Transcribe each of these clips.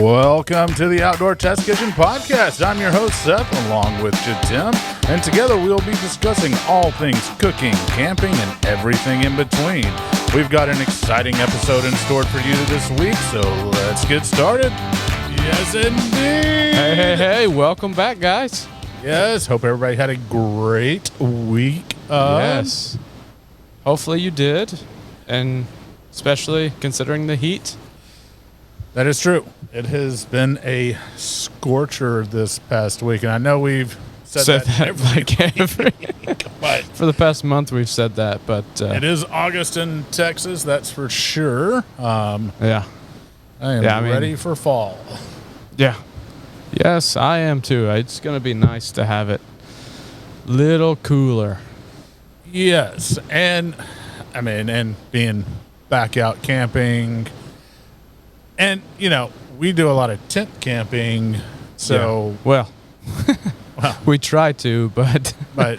Welcome to the Outdoor Test Kitchen Podcast. I'm your host, Seth, along with Tim, and together we'll be discussing all things cooking, camping, and everything in between. We've got an exciting episode in store for you this week, so let's get started. Yes, indeed. Hey, welcome back, guys. Yes, hope everybody had a great week. Yes. Hopefully you did, and especially considering the heat. That is true. It has been a scorcher this past week, and I know we've said that every but for the past month we've said that, but it is August in Texas, that's for sure. Yeah. I am ready for fall. Yeah. Yes, I am too. It's going to be nice to have it a little cooler. Yes, and being back out camping. And, we do a lot of tent camping, so... Yeah. Well, we try to, but... But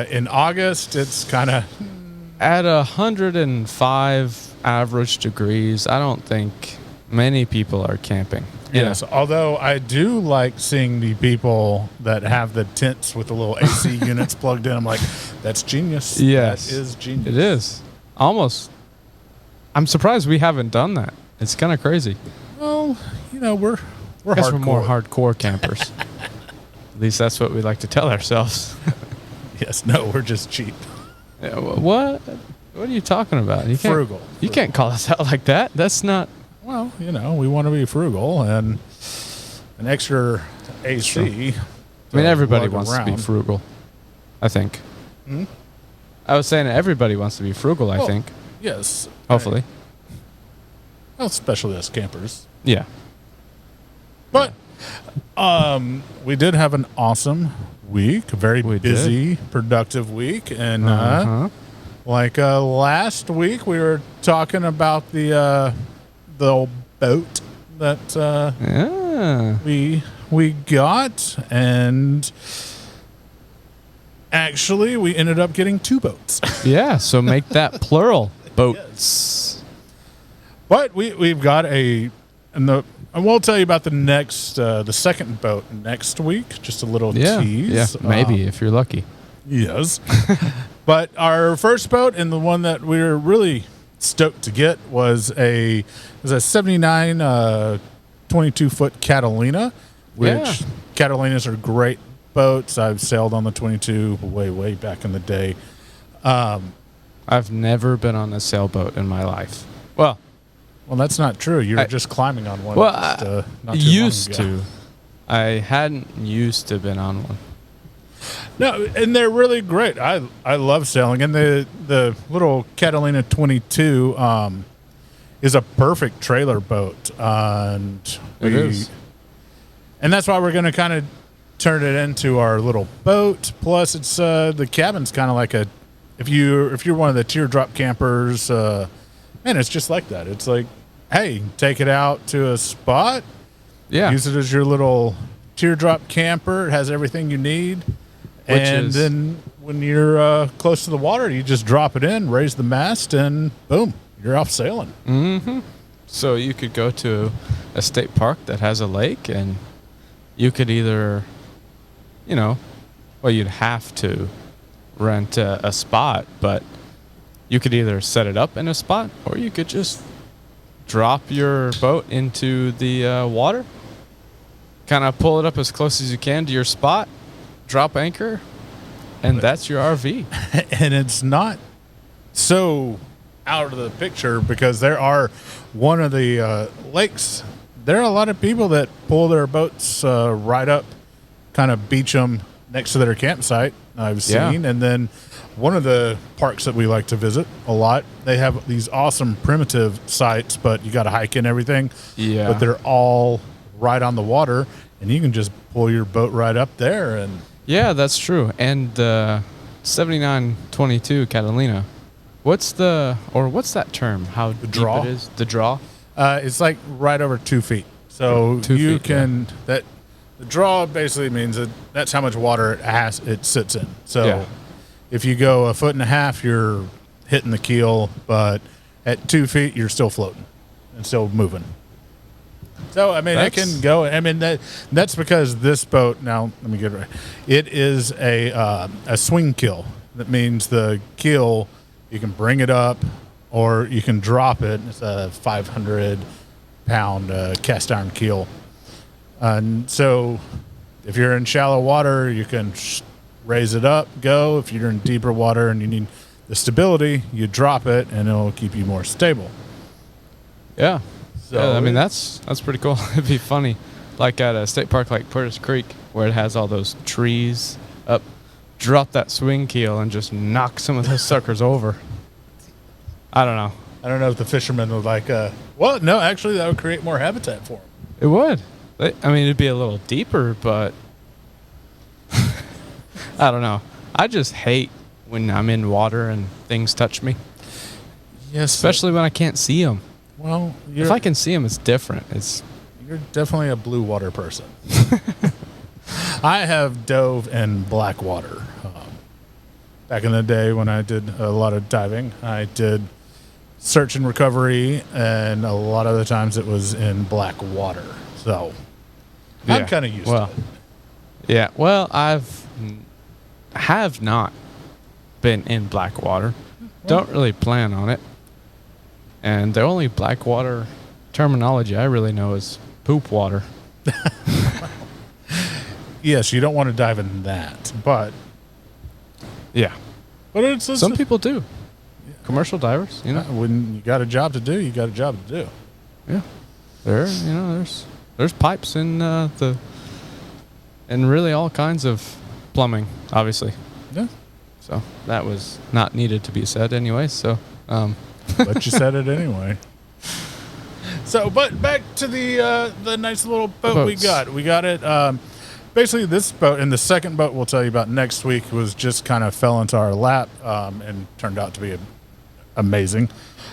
in August, it's kind of... At 105 average degrees, I don't think many people are camping. Yes, although I do like seeing the people that have the tents with the little AC units plugged in. I'm like, that's genius. Yes. That is genius. It is. Almost. I'm surprised we haven't done that. It's kind of crazy. Well, we're I guess hardcore. we're more hardcore campers. At least that's what we like to tell ourselves. Yes, no, we're just cheap. Yeah, what? What are you talking about? Frugal. You can't call us out like that. That's not... Well, we want to be frugal, and an extra AC. Sure. I mean, everybody wants to be frugal, I think. Hmm? I was saying everybody wants to be frugal, I think. Yes. Hopefully. Well, especially us campers. Yeah. But we did have an awesome week, a very busy, productive week. And last week, we were talking about the old boat that we got, and actually we ended up getting 2 boats. Yeah, so make that plural. Boats. Yes. But we've got and we'll tell you about the second boat next week. Just a little tease. Yeah, maybe if you're lucky. Yes. But our first boat, and the one that we were really stoked to get, was a 79 22-foot Catalina, which Catalinas are great boats. I've sailed on the 22 way back in the day. I've never been on a sailboat in my life. Well, that's not true. You were just climbing on one. Well, not too used long ago. to. I hadn't used to been on one. No, and they're really great. I love sailing, and the little Catalina 22 is a perfect trailer boat, and it is. And that's why we're going to kind of turn it into our little boat. Plus, it's the cabin's kind of like if you're one of the teardrop campers. Man, it's just like that. It's like, hey, take it out to a spot. Yeah. Use it as your little teardrop camper. It has everything you need. Then when you're close to the water, you just drop it in, raise the mast, and boom, you're off sailing. Mm-hmm. So you could go to a state park that has a lake, and you could either, you'd have to rent a spot, but you could either set it up in a spot, or you could just drop your boat into the water, kind of pull it up as close as you can to your spot, drop anchor, and that's your RV. And it's not so out of the picture, because there are one of the lakes. There are a lot of people that pull their boats right up, kind of beach them next to their campsite, I've seen. And then one of the parks that we like to visit a lot, they have these awesome primitive sites, but you got to hike in everything. Yeah. But they're all right on the water, and you can just pull your boat right up there. And yeah, that's true. And 7922 Catalina, what's that term? How deep draw? It is? The draw? It's like right over 2 feet. So 2 you feet, can the draw basically means that that's how much water it sits in. So if you go 1.5 feet, you're hitting the keel, but at 2 feet, you're still floating and still moving. So I mean, it can go. I mean that's because this boat. Now let me get it right. It is a swing keel. That means the keel, you can bring it up, or you can drop it. It's a 500-pound cast iron keel, and so if you're in shallow water, you can raise it up, go. If you're in deeper water and you need the stability, you drop it, and it'll keep you more stable. Yeah. So yeah, I mean, that's pretty cool. It'd be funny, like at a state park like Curtis Creek, where it has all those trees up, drop that swing keel and just knock some of those suckers over. I don't know. I don't know if the fishermen would like, well, no, actually, that would create more habitat for them. It would. I mean, it'd be a little deeper, but I don't know. I just hate when I'm in water and things touch me. Yes. Especially when I can't see them. Well, if I can see them, it's different. You're definitely a blue water person. I have dove in black water. Back in the day when I did a lot of diving, I did search and recovery, and a lot of the times it was in black water. So I'm kind of used to it. Yeah, well, have not been in black water. Don't really plan on it. And the only black water terminology I really know is poop water. Yes, you don't want to dive in that, but yeah. But it's some people do. Yeah. Commercial divers, you know. When you got a job to do, you got a job to do. Yeah. There's pipes in and really all kinds of plumbing, obviously. Yeah. So that was not needed to be said anyway, so but you said it anyway. So, but back to the nice little boat we got. We got it. Basically, this boat and the second boat we'll tell you about next week was just kind of fell into our lap and turned out to be amazing.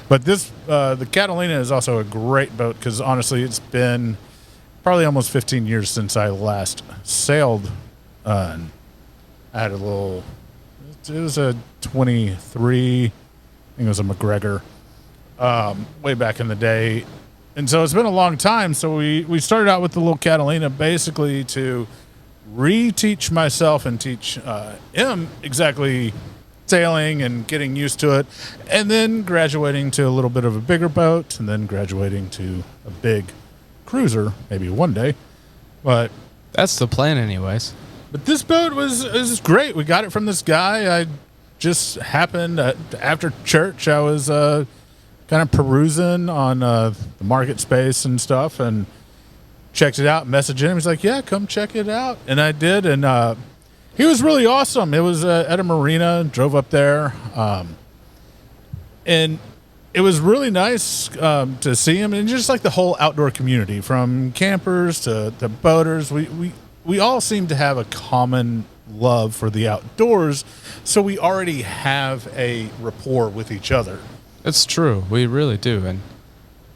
But this, the Catalina, is also a great boat because honestly, it's been probably almost 15 years since I last sailed. I had a little. It was a 23. I think it was a McGregor. Way back in the day. And so it's been a long time. So we started out with the little Catalina basically to reteach myself and teach him exactly sailing and getting used to it. And then graduating to a little bit of a bigger boat and then graduating to a big cruiser, maybe one day. But that's the plan anyways. But this boat was great. We got it from this guy. I just happened after church, I was kind of perusing on the market space and stuff and checked it out, messaged him. He's like, yeah, come check it out. And I did. And he was really awesome. It was at a marina, drove up there. And it was really nice to see him. And just like the whole outdoor community, from campers to boaters, we all seem to have a common love for the outdoors. So we already have a rapport with each other. It's true. We really do. And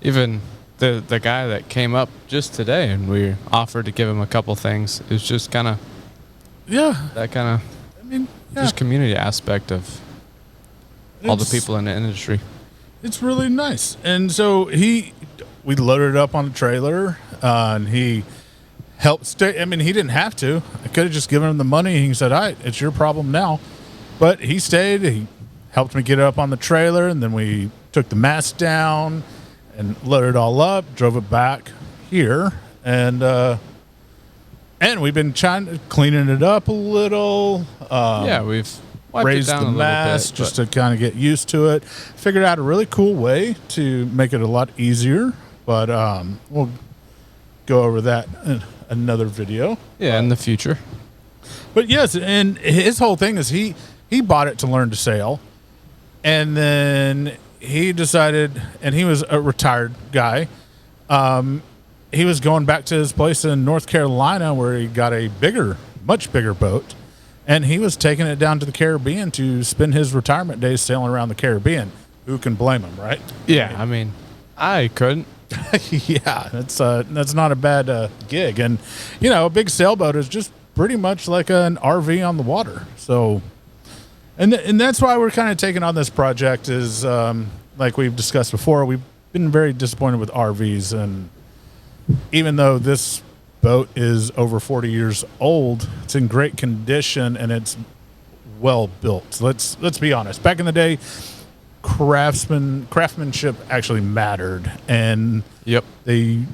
even the guy that came up just today and we offered to give him a couple things, it was just kind of, that kind of, just community aspect of all the people in the industry. It's really nice. And so we loaded it up on a trailer and he helped stay. I mean, he didn't have to. I could have just given him the money. He said, all right, it's your problem now. But he stayed. He helped me get it up on the trailer, and then we took the mast down and loaded it all up, drove it back here, and we've been cleaning it up a little. We've wiped raised it down the a little mast bit, just to kind of get used to it. Figured out a really cool way to make it a lot easier, but we'll go over that in another video. Yeah, in the future. But yes, and his whole thing is he bought it to learn to sail. And then he decided, and he was a retired guy. He was going back to his place in North Carolina where he got a much bigger boat. And he was taking it down to the Caribbean to spend his retirement days sailing around the Caribbean. Who can blame him, right? Yeah, I mean, I couldn't. Yeah, that's not a bad gig. And, a big sailboat is just pretty much like an RV on the water. So... And that's why we're kind of taking on this project is, like we've discussed before, we've been very disappointed with RVs. And even though this boat is over 40 years old, it's in great condition and it's well built. Let's be honest. Back in the day, craftsmanship actually mattered, and Yep. the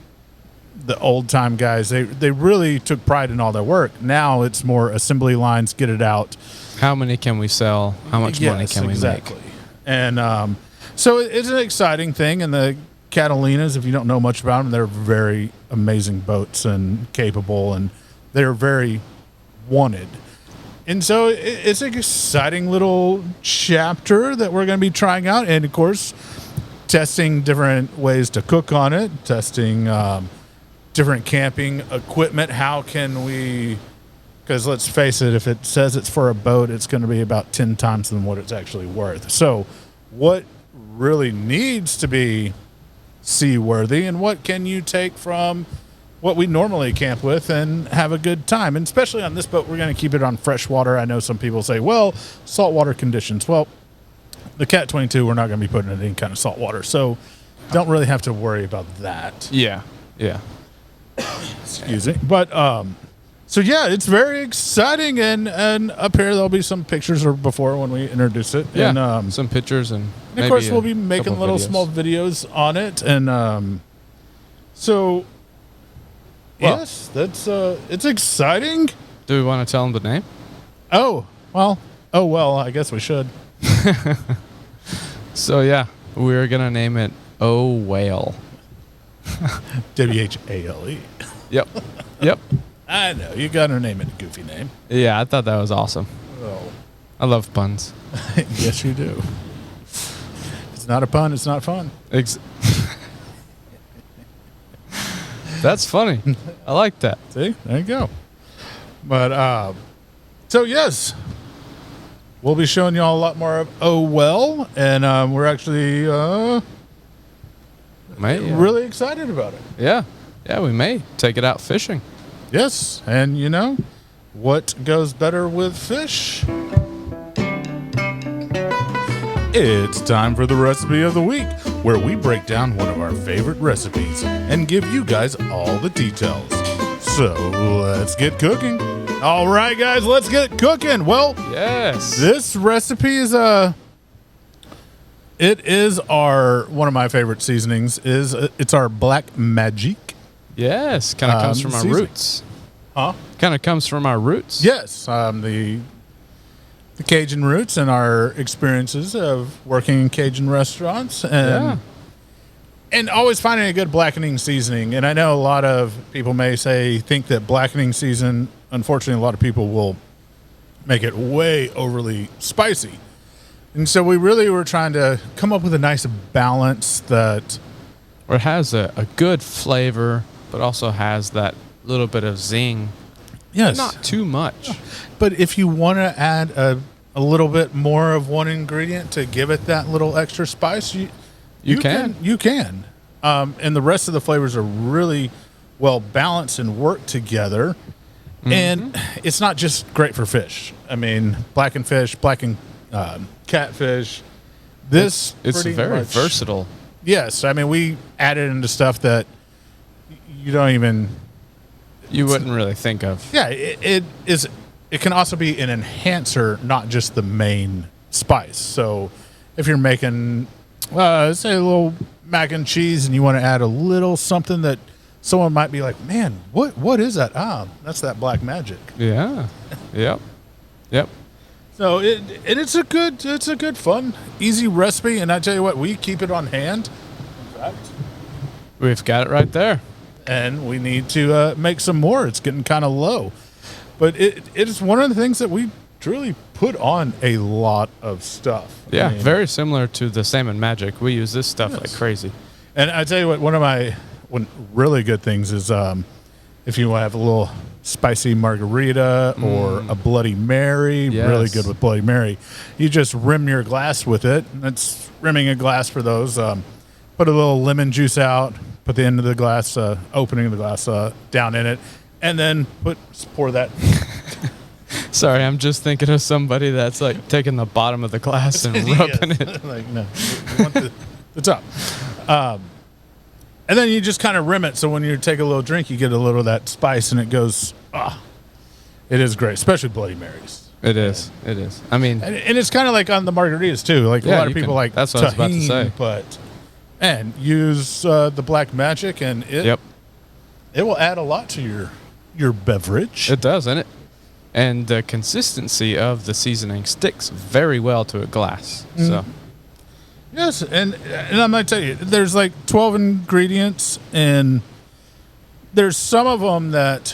old time guys, they really took pride in all their work. Now it's more assembly lines, get it out. How many can we sell? How much money can we exactly. make? And so it's an exciting thing. And the Catalinas, if you don't know much about them, they're very amazing boats and capable, and they're very wanted. And so it's an exciting little chapter that we're going to be trying out. And, of course, testing different ways to cook on it, testing different camping equipment. How can we – because let's face it, if it says it's for a boat, it's going to be about 10 times than what it's actually worth. So what really needs to be seaworthy, and what can you take from – what we normally camp with and have a good time? And especially on this boat, we're going to keep it on fresh water. I know some people say, well, saltwater conditions. Well, the Cat 22, we're not going to be putting it in any kind of salt water, so don't really have to worry about that. Yeah. Excuse me. But so yeah, it's very exciting, and up here there'll be some pictures or before when we introduce it. Yeah. And Some pictures and of course we'll be making little small videos on it, and so. Well, yes, that's it's exciting. Do we want to tell them the name? Oh well, I guess we should. So yeah, we're gonna name it Oh Whale. WHALE. Yep. I know you got to name it a goofy name. Yeah, I thought that was awesome. Oh, I love puns. yes, you do. If it's not a pun, it's not fun. That's funny. I like that. See, there you go. But so yes, we'll be showing you all a lot more of Oh Well, and we're actually really excited about it. Yeah, we may take it out fishing. Yes, and you know what goes better with fish? It's time for the recipe of the week, where we break down one of our favorite recipes and give you guys all the details. So let's get cooking. All right, guys, let's get cooking. Well, yes, this recipe is it is one of my favorite seasonings. It's our Black Majic. Yes, kind of comes from our roots. Huh? Kind of comes from our roots. Yes, the Cajun roots and our experiences of working in Cajun restaurants, and always finding a good blackening seasoning. And I know a lot of people may think that blackening season, unfortunately, a lot of people will make it way overly spicy. And so we really were trying to come up with a nice balance that where it has a good flavor, but also has that little bit of zing. Yes. Not too much. But if you want to add a little bit more of one ingredient to give it that little extra spice, you can. You can. And the rest of the flavors are really well balanced and work together. Mm-hmm. And it's not just great for fish. I mean, blackened fish, blackened catfish. It's very versatile. Yes. I mean, we added into stuff that you wouldn't really think of. Yeah, it is. It can also be an enhancer, not just the main spice. So if you're making, say, a little mac and cheese, and you want to add a little something that someone might be like, man, what is that? That's that Black Majic. Yeah. Yep. So it's a good, fun, easy recipe. And I tell you what, we keep it on hand. In fact, we've got it right there. And we need to make some more. It's getting kind of low. But it is one of the things that we truly put on a lot of stuff. Yeah, I mean, very similar to the Salmon Magic. We use this stuff like crazy. And I tell you what, one of my really good things is if you want to have a little spicy margarita or a Bloody Mary, really good with Bloody Mary, you just rim your glass with it. That's rimming a glass for those. Put a little lemon juice out, put the end of the glass, opening of the glass down in it, and then pour that. Sorry, I'm just thinking of somebody that's like taking the bottom of the glass and rubbing it. Like, no, you want the top. And then you just kind of rim it. So when you take a little drink, you get a little of that spice and it goes, it is great, especially Bloody Marys. It is. It is. I mean, and it's kind of like on the margaritas too. Like a lot of people like that's what I was about to say. But and use the Black Majic, and it will add a lot to your beverage. It does, and the consistency of the seasoning sticks very well to a glass. Mm-hmm. So. Yes, and I'm going to tell you, there's like 12 ingredients, and there's some of them that,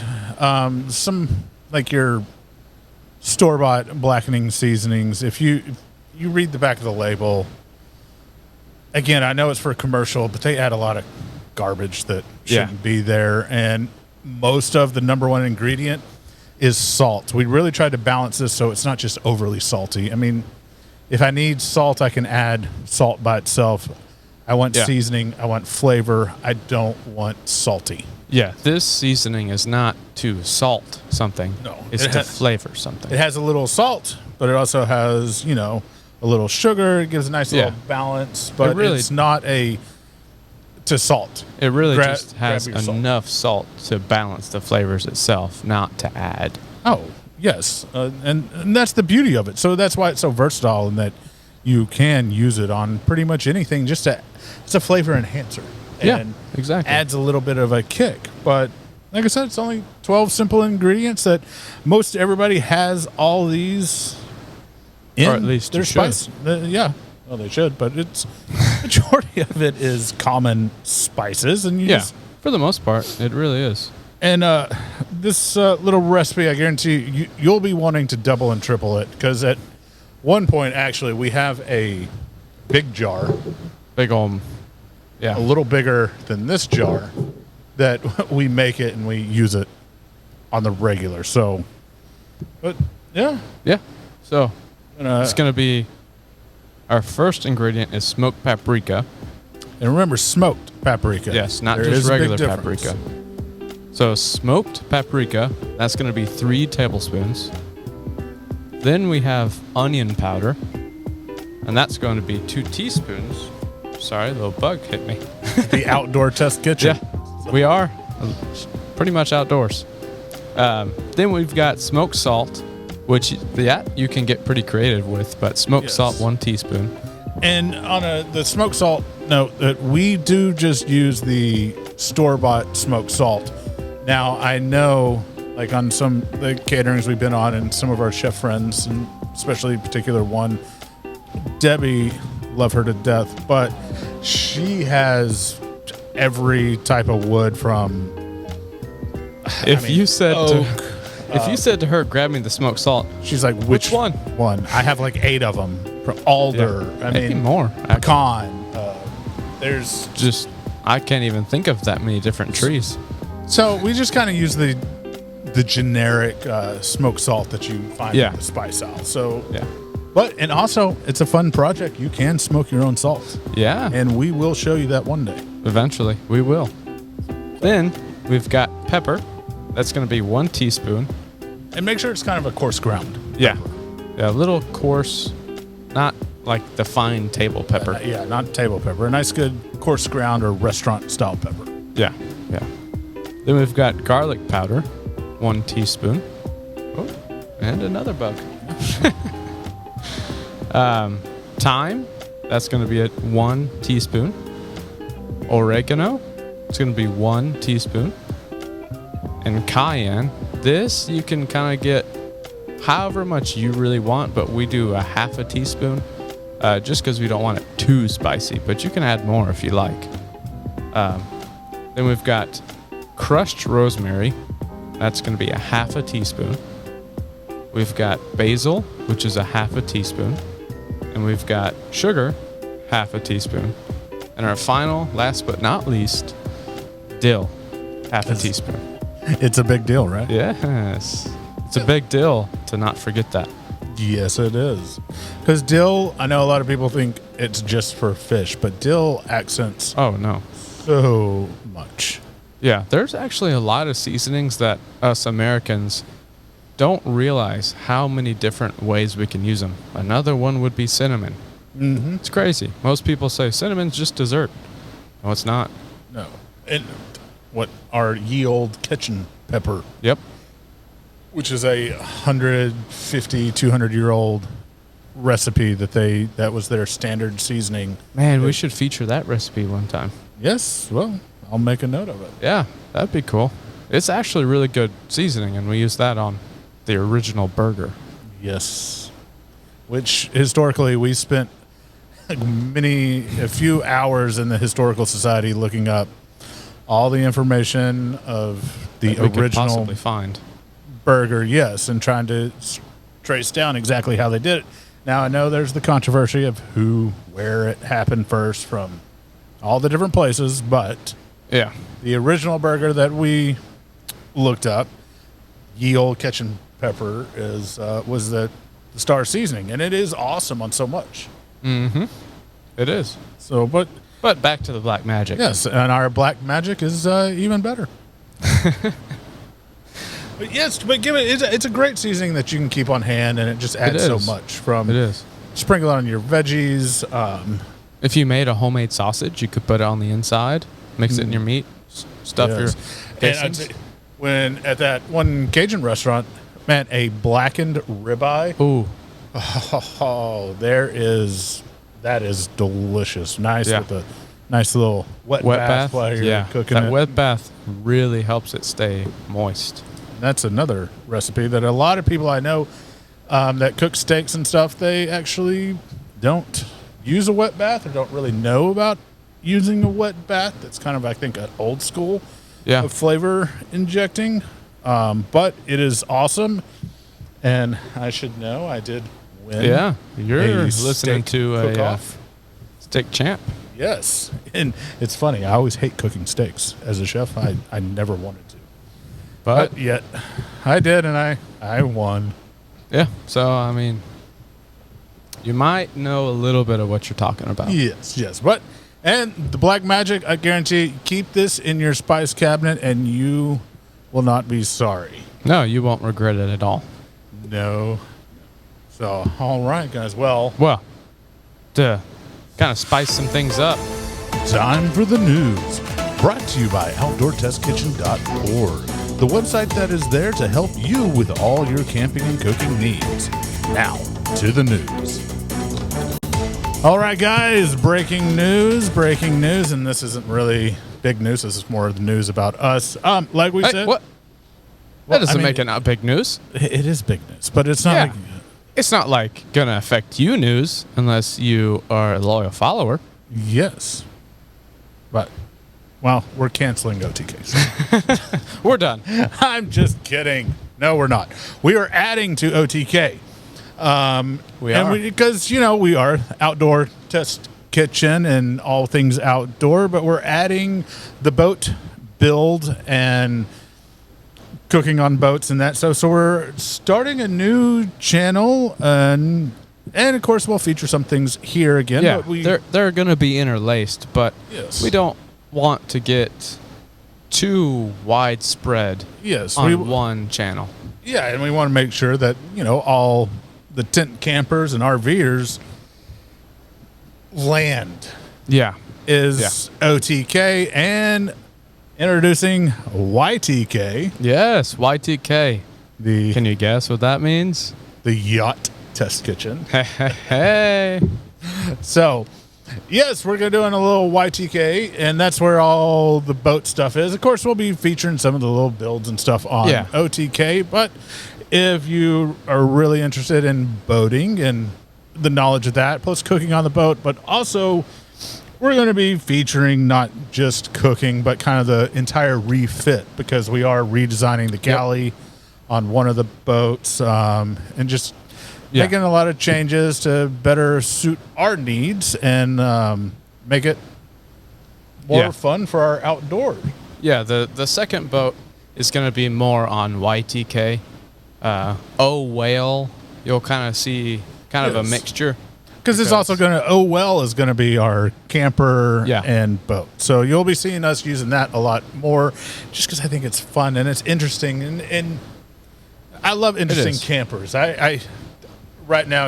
some like your store-bought blackening seasonings, if you read the back of the label, again, I know it's for commercial, but they add a lot of garbage that shouldn't be there, and most of the number one ingredient is salt. We really tried to balance this so it's not just overly salty. I mean, if I need salt, I can add salt by itself. I want seasoning. I want flavor. I don't want salty. Yeah, this seasoning is not to salt something. No. It's to flavor something. It has a little salt, but it also has, a little sugar. It gives a nice little balance, but it's not to salt. It really just has enough salt to balance the flavors itself, not to add. Oh, yes, and that's the beauty of it. So that's why it's so versatile, in that you can use it on pretty much anything. It's a flavor enhancer. And exactly. Adds a little bit of a kick. But like I said, it's only 12 simple ingredients that most everybody has all these in, or at least their spice. Well, they should, but it's majority of it is common spices, and for the most part, it really is. And this little recipe, I guarantee you'll be wanting to double and triple it, because at one point, actually, we have a big jar. Big old, a little bigger than this jar, that we make it and we use it on the regular. So, but yeah. So it's going to be, our first ingredient is smoked paprika. And remember, smoked paprika. Yes, not just regular paprika. So smoked paprika, that's going to be 3 tablespoons. Then we have onion powder, and that's going to be 2 teaspoons. Sorry, a little bug hit me. The outdoor test kitchen. Yeah, we are pretty much outdoors. Then we've got smoked salt, which you can get pretty creative with, but smoked salt, 1 teaspoon. And on the smoked salt note, that we do just use the store-bought smoked salt. Now, I know, like on some of the caterings we've been on, and some of our chef friends, and especially in particular one, Debbie, love her to death, but she has every type of wood from. If you said to her, grab me the smoked salt, she's like, which one? I have like 8 of them. From alder. Yeah, maybe more. Pecan. There's just, I can't even think of that many different trees. So we just kind of use the generic smoked salt that you find in the spice aisle. So and also it's a fun project. You can smoke your own salt. Yeah. And we will show you that one day. Eventually, we will. Then we've got pepper. That's going to be 1 teaspoon. And make sure it's kind of a coarse ground. Yeah, a little coarse, not like the fine table pepper. Not table pepper. A nice good coarse ground or restaurant style pepper. Yeah. Then we've got garlic powder, 1 teaspoon. Oh, and another bug. Thyme, that's going to be at 1 teaspoon. Oregano, it's going to be 1 teaspoon. And cayenne, this you can kind of get however much you really want, but we do a 1/2 teaspoon just because we don't want it too spicy, but you can add more if you like. Then we've got crushed rosemary. That's going to be a 1/2 teaspoon. We've got basil, which is a 1/2 teaspoon. And we've got sugar, 1/2 teaspoon. And our final, last but not least, dill, 1/2 teaspoon. It's a big deal, right? Yes. It's a big deal to not forget that. Yes, it is. Because dill, I know a lot of people think it's just for fish, but dill accents so much. Yeah, there's actually a lot of seasonings that us Americans don't realize how many different ways we can use them. Another one would be cinnamon. Mm-hmm. It's crazy. Most people say cinnamon's just dessert. No, it's not. No. and what our ye old kitchen pepper, Yep. which is a 150, 200-year-old recipe that was their standard seasoning. Man, we should feature that recipe one time. Yes, well, I'll make a note of it. Yeah, that'd be cool. It's actually really good seasoning, and we use that on the original burger. Yes, which historically we spent a few hours in the Historical Society looking up all the information of the That we could original possibly find. burger, yes, and trying to trace down exactly how they did it. Now, I know there's the controversy of where it happened first from all the different places, but Yeah. the original burger that we looked up, ye old kitchen pepper, was the star seasoning, and it is awesome on so much. Mm-hmm. It is. So, but back to the Black Majic. yes, and our Black Majic is even better. But yes, but it's a great seasoning that you can keep on hand, and it just adds so much. From It is. sprinkle it on your veggies. If you made a homemade sausage, you could put it on the inside, mix it in your meat, stuff Yes. your And casings. when at that one Cajun restaurant, man, a blackened ribeye. Ooh. Oh, that is delicious. Nice Yeah. with a nice little wet bath while you're Yeah. cooking That it. wet bath really helps it stay moist. That's another recipe that a lot of people I know that cook steaks and stuff, they actually don't use a wet bath or don't really know about using a wet bath. That's kind of, I think, an old school Yeah. of flavor injecting. But it is awesome. And I should know I did win. Yeah. You're a listening steak to a cook-off. steak champ. Yes. And it's funny. I always hate cooking steaks. As a chef, I never wanted to. But yet I did, and I won. Yeah. So, I mean, you might know a little bit of what you're talking about. Yes. And the Black Majic, I guarantee, keep this in your spice cabinet, and you will not be sorry. No, you won't regret it at all. No. So, all right, guys. Well, Well, to kind of spice some things up. time for the news. Brought to you by OutdoorTestKitchen.org, the website that is there to help you with all your camping and cooking needs. Now, to the news. All right, guys, breaking news, and this isn't really big news. This is more of the news about us. Like we Hey, said, what? Well, That doesn't I mean, make it not big news. it is big news, but it's not. Yeah. Like, It's not like gonna affect you news unless you are a loyal follower. yes, but well, we're canceling OTK. So. We're done. I'm just kidding. No, we're not. We are adding to OTK. We are. Because, we are outdoor test kitchen and all things outdoor, but we're adding the boat build and cooking on boats and that stuff. So we're starting a new channel, and of course we'll feature some things here again. Yeah, But they're gonna be interlaced, but Yes. we don't want to get too widespread yes, on one channel. yeah, and we want to make sure that all the tent campers and RVers land Yeah. is OTK, and introducing YTK, Yes, YTK. the Can you guess what that means? the yacht test kitchen. Hey. So, yes, we're going to doing a little YTK, and that's where all the boat stuff is. Of course, we'll be featuring some of the little builds and stuff on Yeah. OTK, but if you are really interested in boating and the knowledge of that, plus cooking on the boat, but also we're going to be featuring not just cooking, but kind of the entire refit, because we are redesigning the galley on one of the boats, and just making a lot of changes to better suit our needs and make it more fun for our outdoors. Yeah, the second boat is going to be more on YTK. Whale, you'll kind of see kind of a Yes. mixture. Because it's also going to, is going to be our camper and boat. So you'll be seeing us using that a lot more, just because I think it's fun and it's interesting. And I love interesting campers. I right now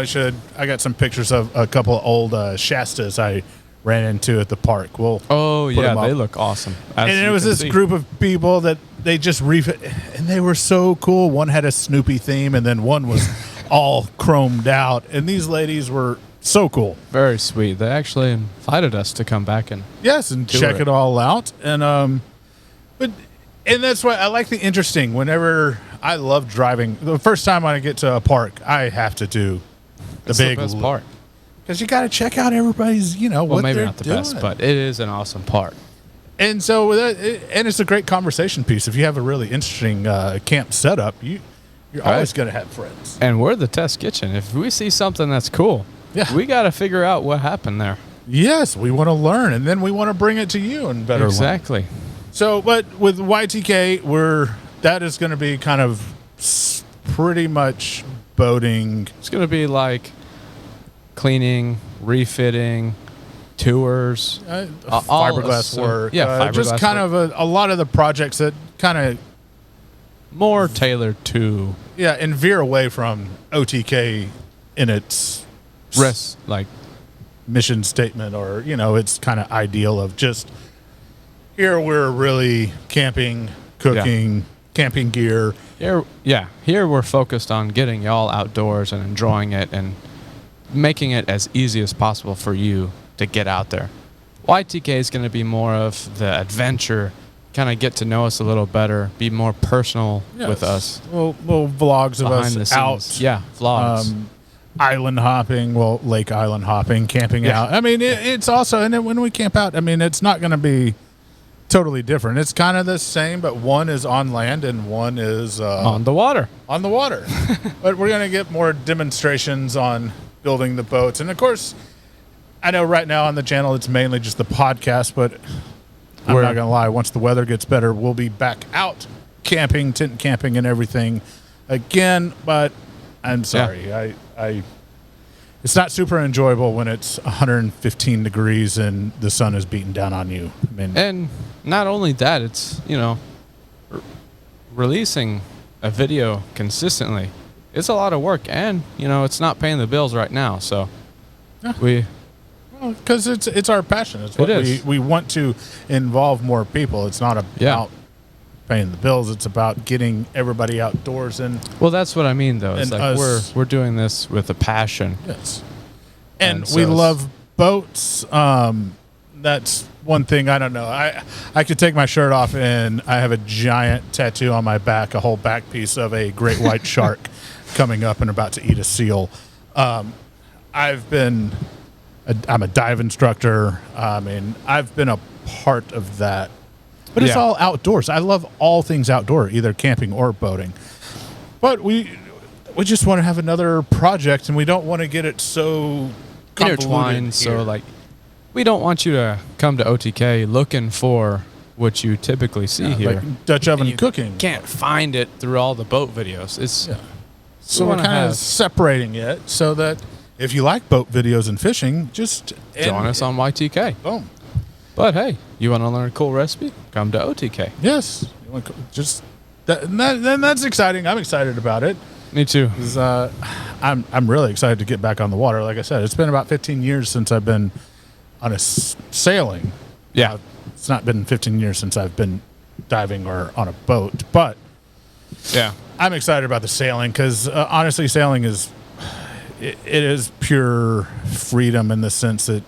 I got some pictures of a couple of old Shastas I ran into at the park. We'll Oh, put yeah, 'em up. they look awesome. And it was this group of people that they just and they were so cool. One had a Snoopy theme, and then one was all chromed out. And these ladies were so cool. Very sweet. They actually invited us to come back and Yes, and check it all out. And and that's why I like the interesting. Whenever I love driving, the first time I get to a park, I have to do the it's big the best part. because you got to check out everybody's, Well, what maybe they're not the doing. best, but it is an awesome part. And so with that, and it's a great conversation piece. If you have a really interesting camp setup, you're always going to have friends. And we're the test kitchen. If we see something that's cool, Yeah. we got to figure out what happened there. Yes, we want to learn, and then we want to bring it to you and better learn. Exactly. So, but with YTK, that is going to be kind of pretty much boating. It's going to be like cleaning, refitting, tours, all Fiberglass of- work. Yeah, just fiberglass kind work. of a lot of the projects that kind of More tailored to and veer away from OTK in its rest, like mission statement, or its kind of ideal of just here we're really camping, cooking, camping gear. here we're focused on getting y'all outdoors and enjoying it and making it as easy as possible for you to get out there. YTK is going to be more of the adventure, kind of get to know us a little better, be more personal with us. Little vlogs of Behind the us scenes. out. Yeah, vlogs. Island hopping, lake island hopping, camping Yeah. out. I mean, it's also, and then when we camp out, I mean, it's not going to be totally different. It's kind of the same, but one is on land and one is on the water. on the water. But we're going to get more demonstrations on building the boats. And of course, I know right now on the channel, it's mainly just the podcast, but I'm not going to lie. Once the weather gets better, we'll be back out camping, tent camping and everything again. But I'm sorry. It's not super enjoyable when it's 115 degrees and the sun is beating down on you. I mean, And not only that, it's, releasing a video consistently. It's a lot of work, and, it's not paying the bills right now. So because it's our passion. It's what It is. we want to involve more people. It's not about paying the bills. It's about getting everybody outdoors and well, that's what I mean, though. It's And like us- we're doing this with a passion. yes, and And we so love boats. That's one thing. I don't know. I could take my shirt off and I have a giant tattoo on my back, a whole back piece of a great white shark coming up and about to eat a seal. I'm a dive instructor. I mean, I've been a part of that. But it's Yeah. all outdoors. I love all things outdoor, either camping or boating. But we just want to have another project, and we don't want to get it so convoluted Intertwined. So, here. like, we don't want you to come to OTK looking for what you typically see here. like Dutch oven And you cooking. Can't find it through all the boat videos. It's So we're wanna kind of have- separating it so that if you like boat videos and fishing, just join us on YTK. Boom. But hey, you want to learn a cool recipe? Come to OTK. Yes. You want to just then that's exciting. I'm excited about it. Me too. 'Cause, I'm really excited to get back on the water. Like I said, it's been about 15 years since I've been on a sailing. Yeah. It's not been 15 years since I've been diving or on a boat, but Yeah. I'm excited about the sailing because honestly, sailing is it is pure freedom in the sense that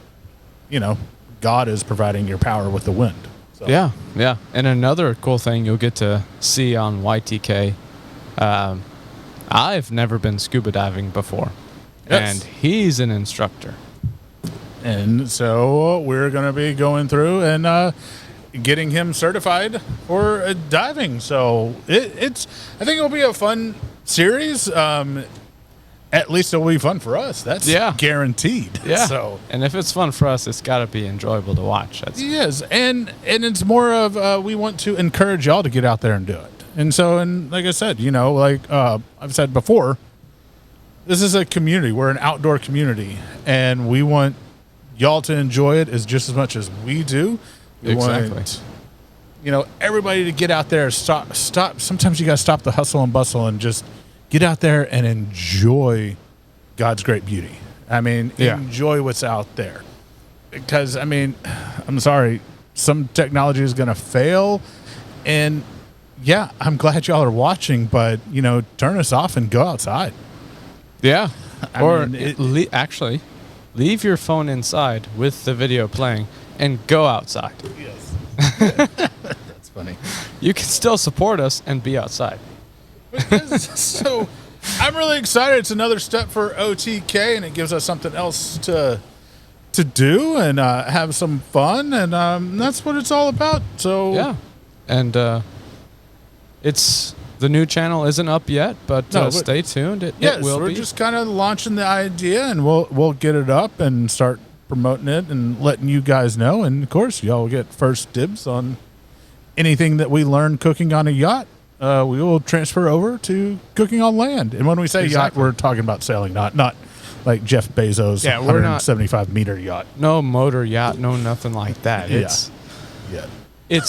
God is providing your power with the wind. So. Yeah, yeah. And another cool thing you'll get to see on YTK, I've never been scuba diving before, Yes. and he's an instructor. And so we're going to be going through and getting him certified for diving. So I think it'll be a fun series. At least it'll be fun for us. That's guaranteed. Yeah. So And if it's fun for us, it's got to be enjoyable to watch. That's yes, and it's more of we want to encourage y'all to get out there and do it. And so, and like I said, I've said before, this is a community. We're an outdoor community, and we want y'all to enjoy it as just as much as we do. We want, everybody to get out there. Stop. Sometimes you got to stop the hustle and bustle and just get out there and enjoy God's great beauty. I mean, enjoy what's out there. because I mean, I'm sorry, some technology is going to fail, and yeah, I'm glad y'all are watching, but turn us off and go outside. Yeah. I mean, actually, leave your phone inside with the video playing and go outside. Yes. That's funny. You can still support us and be outside. So I'm really excited. It's another step for OTK, and it gives us something else to do and have some fun, and that's what it's all about. So yeah, and it's the new channel isn't up yet, but stay tuned. It will we're be. just kind of launching the idea, and we'll get it up and start promoting it and letting you guys know. And of course, y'all get first dibs on anything that we learn cooking on a yacht. We will transfer over to cooking on land. And when we say yacht, we're talking about sailing, not like Jeff Bezos' 175-meter yacht. No motor yacht, no nothing like that. It's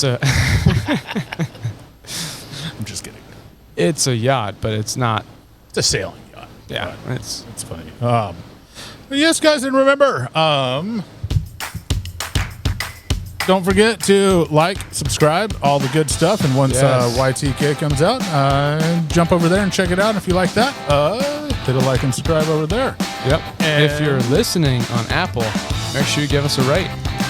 a. I'm just kidding. It's a yacht, but it's not. It's a sailing yacht. Yeah, it's funny. But yes, guys, and remember, don't forget to like, subscribe, all the good stuff. And once YTK comes out, jump over there and check it out. If you like that, hit a like and subscribe over there. Yep. And if you're listening on Apple, make sure you give us a rate.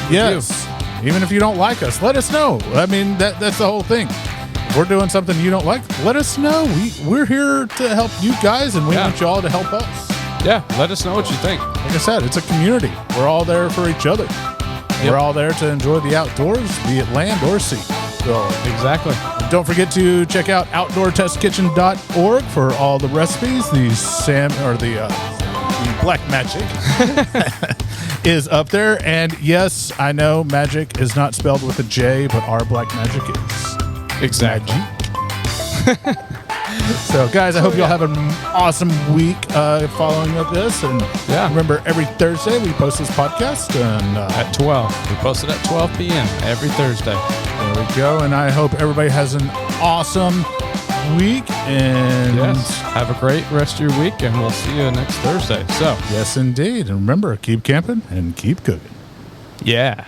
Yes. Even if you don't like us, let us know. I mean, that's the whole thing. If we're doing something you don't like, let us know. We're here to help you guys, and we want you all to help us. Yeah, let us know what you think. Like I said, it's a community. We're all there for each other. We're all there to enjoy the outdoors, be it land or sea. So, exactly. Don't forget to check out outdoortestkitchen.org for all the recipes. The Black Majic is up there. And yes, I know magic is not spelled with a J, but our Black Majic is. Exactly. So, guys, I hope y'all have an awesome week following up this. And remember, every Thursday we post this podcast. And at 12. We post it at 12 p.m. every Thursday. There we go. And I hope everybody has an awesome week. And have a great rest of your week. And we'll see you next Thursday. So, yes, indeed. And remember, keep camping and keep cooking. Yeah.